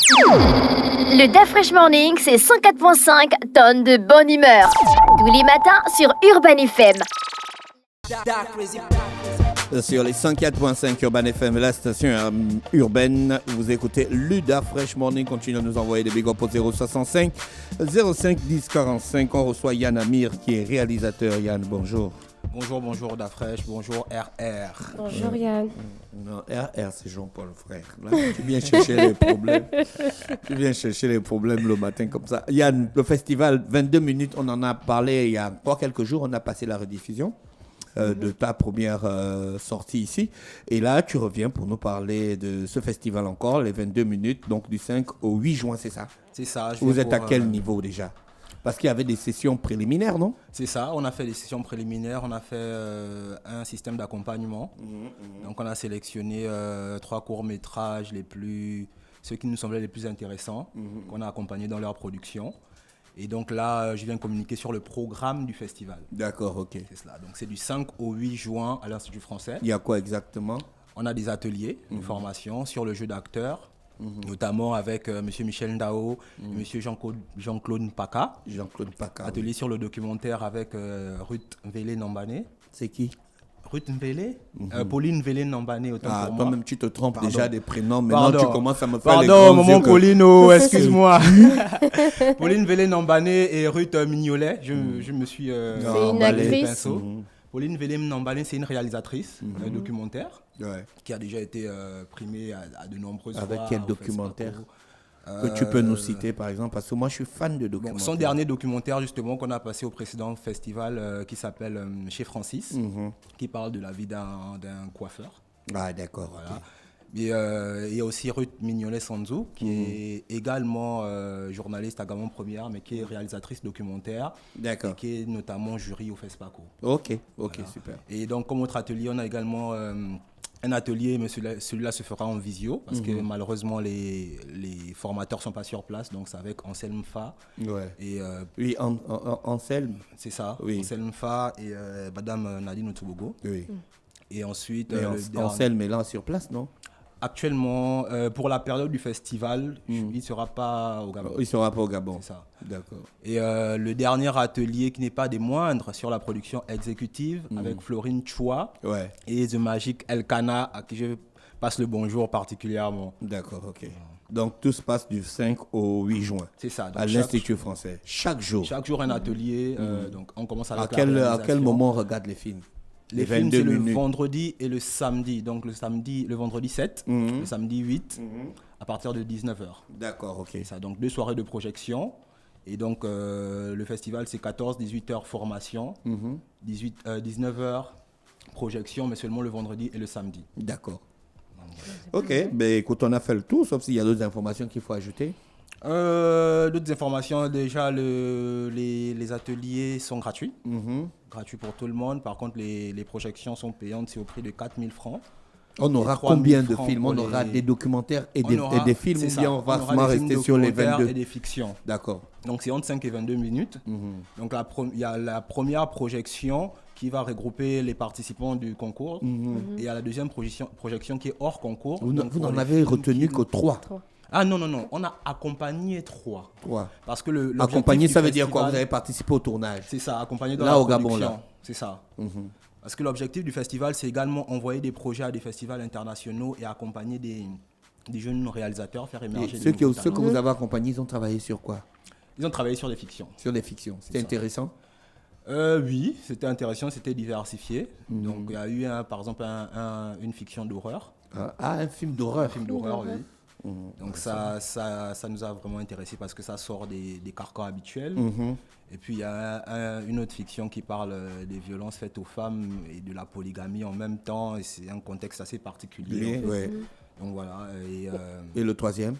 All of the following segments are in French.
Le DAF Fresh Morning, c'est 104.5 tonnes de bonne humeur. Tous les matins sur Urban FM. Sur les 104.5 Urban FM, la station urbaine, vous écoutez Luda Fresh Morning. Continue à nous envoyer des big up au 065 05 10 45. On reçoit Yann Amir qui est réalisateur. Yann, bonjour. Bonjour Dafresh, bonjour RR. Bonjour Yann. Non, RR c'est Jean-Paul, frère. Là, tu viens chercher les problèmes. Tu viens chercher les problèmes le matin comme ça. Yann, le festival 22 minutes, on en a parlé il y a encore quelques jours. On a passé la rediffusion de ta première sortie ici. Et là, tu reviens pour nous parler de ce festival encore, les 22 minutes, donc du 5 au 8 juin, c'est ça? C'est ça. Vous êtes à quel niveau déjà? Parce qu'il y avait des sessions préliminaires, non? C'est ça, on a fait des sessions préliminaires, on a fait un système d'accompagnement. Donc on a sélectionné 3 courts-métrages, ceux qui nous semblaient les plus intéressants, qu'on a accompagnés dans leur production. Et donc là, je viens communiquer sur le programme du festival. D'accord, ok. C'est cela. Donc c'est du 5 au 8 juin à l'Institut français. Il y a quoi exactement? On a des ateliers, une formation sur le jeu d'acteur. Notamment avec M. Michel Ndao, M. Jean-Claude Mpaka. Jean-Claude Mpaka. Atelier sur le documentaire avec Ruth Mvele Nambane. C'est qui? Ruth Mvele Pauline Mvele Nambane, autant pour moi. Toi-même, tu te trompes déjà des prénoms. Maintenant, tu commences à me faire les Pardon, grands maman yeux Pauline, excuse-moi. Pauline Mvele Nambane et Ruth Mignolet, je me suis... C'est une actrice. Pauline Mvele Nambane, c'est une réalisatrice documentaire Ouais. qui a déjà été primée à de nombreuses fois. Avec quel documentaire que tu peux nous citer, par exemple? Parce que moi, je suis fan de documentaires. Son dernier documentaire, justement, qu'on a passé au précédent festival, qui s'appelle Chez Francis, qui parle de la vie d'un coiffeur. Ah, d'accord. Voilà. Okay. Et il y a aussi Ruth Mignolet-Sanzou, qui est également journaliste à Gabon Première, mais qui est réalisatrice documentaire. D'accord. Et qui est notamment jury au FESPACO. Ok, voilà. Super. Et donc, comme autre atelier, on a également un atelier, mais celui-là se fera en visio, parce que malheureusement, les formateurs ne sont pas sur place. Donc, c'est avec Anselme Fa. Ouais. Et, oui, Anselme. c'est ça, oui. Anselme Fa et Madame Nadine Otubogo. Oui. Et ensuite... Anselme est là sur place, non? Actuellement, pour la période du festival, il ne sera pas au Gabon. Il ne sera pas au Gabon. C'est ça. D'accord. Et le dernier atelier, qui n'est pas des moindres, sur la production exécutive, avec Florine Chua et The Magic Elkana, à qui je passe le bonjour particulièrement. D'accord, ok. Donc tout se passe du 5 au 8 juin. C'est ça. Donc à l'Institut français. Chaque jour. Chaque jour un atelier. Donc on commence avec à quel moment on regarde les films? Les films, c'est le vendredi et le samedi. Donc le vendredi 7, le samedi 8, à partir de 19h. D'accord, ok. C'est ça, donc 2 soirées de projection. Et donc le festival, c'est 14-18h formation, 19h projection, mais seulement le vendredi et le samedi. D'accord. Ok, ben écoute, on a fait le tour, sauf s'il y a d'autres informations qu'il faut ajouter. D'autres informations, déjà les ateliers sont gratuits, gratuits pour tout le monde. Par contre, les projections sont payantes, c'est au prix de 4 000 francs. On aura combien de films? On aura des documentaires et des films, ou bien on va seulement rester sur les 22 et des fictions. D'accord. Donc c'est entre 5 et 22 minutes. Donc il y a la première projection qui va regrouper les participants du concours, et il y a la deuxième projection qui est hors concours. Vous n'en avez retenu que 3. Ah non, on a accompagné 3. Parce que accompagné, ça veut dire quoi? Vous avez participé au tournage? C'est ça, accompagné dans la production. Gabon, là. C'est ça. Parce que l'objectif du festival, c'est également envoyer des projets à des festivals internationaux et accompagner des jeunes réalisateurs, faire émerger ceux que vous avez accompagnés, ils ont travaillé sur quoi? Ils ont travaillé sur des fictions. Sur des fictions. C'était intéressant? Oui, c'était intéressant, c'était diversifié. Donc il y a eu par exemple une fiction d'horreur. Un film d'horreur? Un film d'horreur, oui. Donc ça nous a vraiment intéressés parce que ça sort des carcans habituels. Et puis il y a une autre fiction qui parle des violences faites aux femmes et de la polygamie en même temps. Et c'est un contexte assez particulier. Donc voilà. Et le troisième?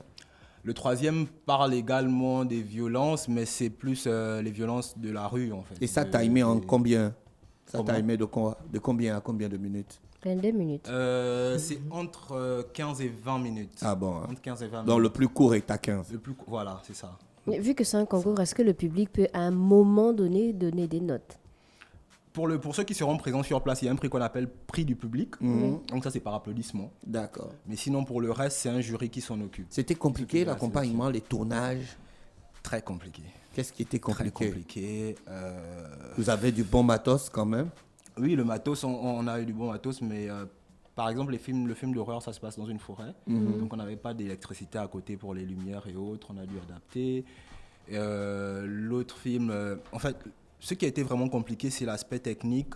Le troisième parle également des violences, mais c'est plus les violences de la rue en fait. Et ça t'a aimé en combien? Ça t'a aimé de combien à combien de minutes? 22 minutes. C'est entre 15 et 20 minutes. Ah bon, hein. Entre 15 et 20 minutes. Donc le plus court est à 15. Voilà, c'est ça. Vu que c'est un concours, est-ce que le public peut à un moment donné donner des notes? Pour ceux qui seront présents sur place, il y a un prix qu'on appelle prix du public. Donc ça, c'est par applaudissement. D'accord. Mais sinon, pour le reste, c'est un jury qui s'en occupe. C'était compliqué, C'est l'accompagnement, les tournages. Très compliqué. Qu'est-ce qui était Très compliqué? compliqué. Vous avez du bon matos quand même? Oui, le matos, on a eu du bon matos, mais par exemple, le film d'horreur, ça se passe dans une forêt. Donc on n'avait pas d'électricité à côté pour les lumières et autres. On a dû adapter. L'autre film, en fait, ce qui a été vraiment compliqué, c'est l'aspect technique.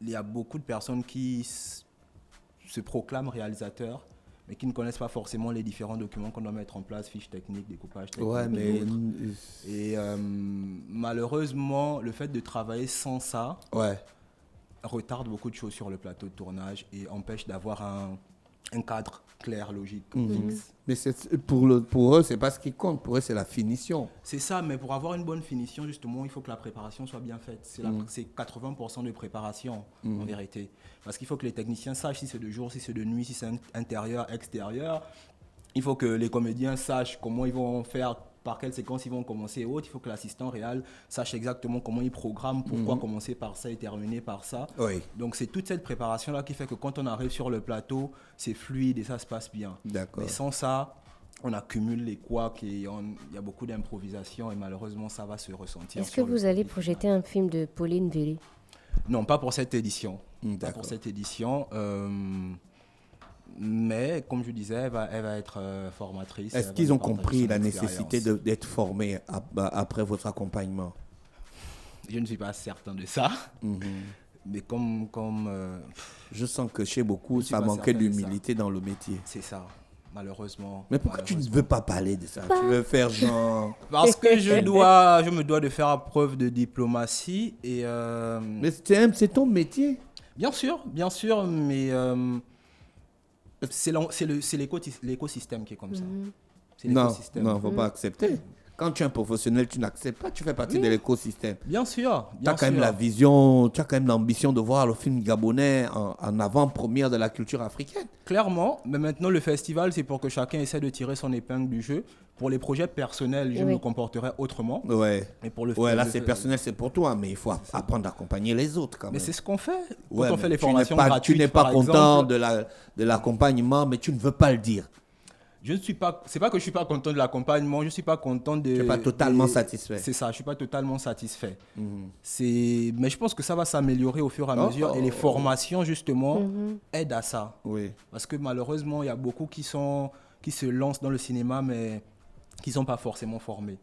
Il y a beaucoup de personnes qui se proclament réalisateurs, mais qui ne connaissent pas forcément les différents documents qu'on doit mettre en place, fiches techniques, découpage technique. Ouais, mais. Et malheureusement, le fait de travailler sans ça Ouais. retarde beaucoup de choses sur le plateau de tournage et empêche d'avoir un cadre clair, logique, fixe. Mais pour eux, c'est pas ce qui compte. Pour eux, c'est la finition. C'est ça, mais pour avoir une bonne finition, justement, il faut que la préparation soit bien faite. C'est 80% de préparation, en vérité. Parce qu'il faut que les techniciens sachent si c'est de jour, si c'est de nuit, si c'est intérieur, extérieur. Il faut que les comédiens sachent comment ils vont faire, par quelle séquence ils vont commencer et autres. Il faut que l'assistant réel sache exactement comment il programme, pourquoi commencer par ça et terminer par ça. Oui. Donc c'est toute cette préparation-là qui fait que quand on arrive sur le plateau, c'est fluide et ça se passe bien. D'accord. Mais sans ça, on accumule les couacs et il y a beaucoup d'improvisation et malheureusement ça va se ressentir. Est-ce que vous allez projeter un film de Pauline Vélé? Non, pas pour cette édition. Pas D'accord. pour cette édition. Mais comme je disais, elle va être formatrice. Est-ce Elle va qu'ils nous ont partager compris son la expérience. nécessité d'être formés après votre accompagnement? Je ne suis pas certain de ça. Mais comme Je sens que chez beaucoup, Je suis ça pas manquait certain de d'humilité dans le métier. c'est ça, malheureusement. Mais pourquoi tu ne veux pas parler de ça? Tu veux faire genre... Parce que je me dois de faire preuve de diplomatie et Mais c'est ton métier. bien sûr, mais c'est l'écosystème qui est comme ça. C'est Non, l'écosystème. non, faut pas accepter. Quand tu es un professionnel, tu n'acceptes pas, tu fais partie de l'écosystème. Bien sûr. Tu as quand même la vision, tu as quand même l'ambition de voir le film gabonais en avant-première de la culture africaine. Clairement, mais maintenant le festival, c'est pour que chacun essaie de tirer son épingle du jeu. Pour les projets personnels, je me comporterai autrement. Ouais. Et pour le Ouais, là le- c'est personnel, c'est pour toi, mais il faut apprendre à accompagner les autres quand même. Mais c'est ce qu'on fait. Quand Ouais, on fait mais les formations tu n'es gratuites, pas par content exemple, de l'accompagnement, mais tu ne veux pas le dire. je ne suis pas. C'est pas que je suis pas content de l'accompagnement. Je suis pas content de. Tu n'es pas totalement satisfait. C'est ça. Je suis pas totalement satisfait. Mais je pense que ça va s'améliorer au fur et à mesure. Et les formations justement aident à ça. Oui. Parce que malheureusement, il y a beaucoup qui se lancent dans le cinéma, mais qui ne sont pas forcément formés.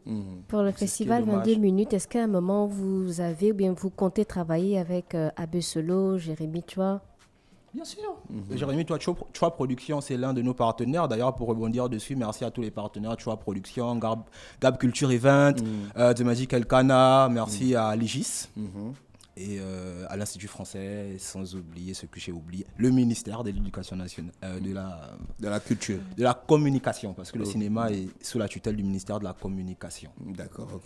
Pour le C'est ce qui est festival dommage. 22 minutes, est-ce qu'à un moment vous avez ou bien vous comptez travailler avec Abbé Solo, Jérémy Chua? Bien sûr. Jérémy, toi, Chua Productions, c'est l'un de nos partenaires. D'ailleurs, pour rebondir dessus, merci à tous les partenaires. Chua Productions, Gab Culture Event, The Magic Elkana, merci à Ligis et à l'Institut français, sans oublier ce que j'ai oublié, le ministère de l'Éducation nationale, De la culture. de la communication, parce que le cinéma est sous la tutelle du ministère de la communication. D'accord, ok.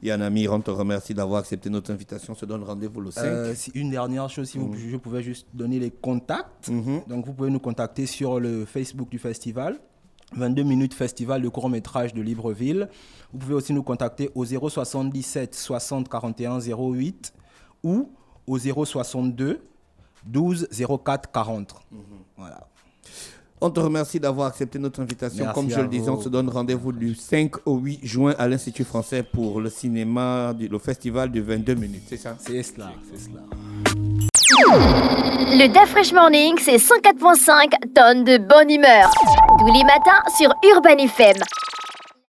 Yann Amir, on te remercie d'avoir accepté notre invitation. On se donne rendez-vous le 5. Une dernière chose, si je pouvais juste donner les contacts. Donc, vous pouvez nous contacter sur le Facebook du festival, 22 minutes festival de court-métrage de Libreville. Vous pouvez aussi nous contacter au 077 60 41 08 ou au 062 12 04 40. Voilà. On te remercie d'avoir accepté notre invitation. Merci Comme je à le disais, vous. on se donne rendez-vous du 5 au 8 juin à l'Institut français pour le cinéma, le festival de 22 minutes, c'est ça? C'est cela, c'est cela. Le DAF Fresh Morning, c'est 104.5 tonnes de bonne humeur. Tous les matins sur Urban FM.